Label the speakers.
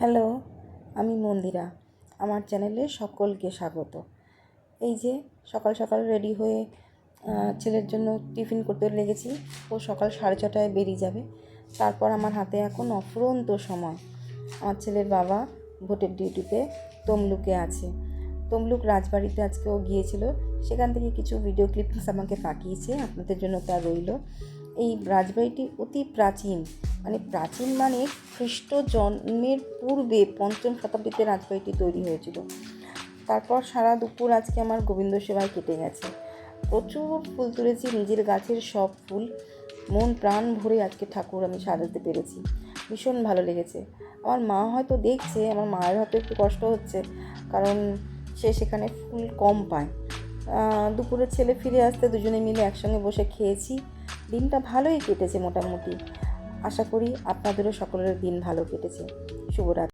Speaker 1: Hello, আমি মন্দিরা। আমার চ্যানেলে সকলকে স্বাগত। এই যে সকাল সকাল রেডি হয়ে ছেলের জন্য টিফিন করতে লেগেছি। ও সকাল 6:30টায় বেরিয়ে যাবে। তারপর আমার হাতে এখন অফুরন্ত সময়। আমার ছেলের বাবা ভোটের ডিউটিতে তমলুকে আছে। তমলুক রাজবাড়িতে আজকে ও গিয়েছিল। সেখান থেকে কিছু ভিডিও ক্লিপিংস আমাকে পাঠিয়েছে, আপনাদের জন্য তা রইল। এই রাজবাড়িটি অতি প্রাচীন, মানে খ্রিস্ট জন্মের পূর্বে 5ম শতাব্দীতে রাজবাড়িটি তৈরি হয়েছিল। তারপর সারা দুপুর আজকে আমার গোবিন্দ সেবায় কেটে গেছে। প্রচুর ফুল তুলেছি, নিজের গাছের সব ফুল। মন প্রাণ ভরে আজকে ঠাকুর আমি সাজাতে পেরেছি, ভীষণ ভালো লেগেছে। আমার মা হয়তো দেখছে, আমার মায়ের হয়তো একটু কষ্ট হচ্ছে, কারণ সে সেখানে ফুল কম পায়। দুপুরে ছেলে ফিরে আসতে দুজনে মিলে একসঙ্গে বসে খেয়েছি। দিনটা ভালোই কেটেছে মোটামুটি। আশা করি আপনাদেরও সকলের দিন ভালো কেটেছে। শুভরাত্রি।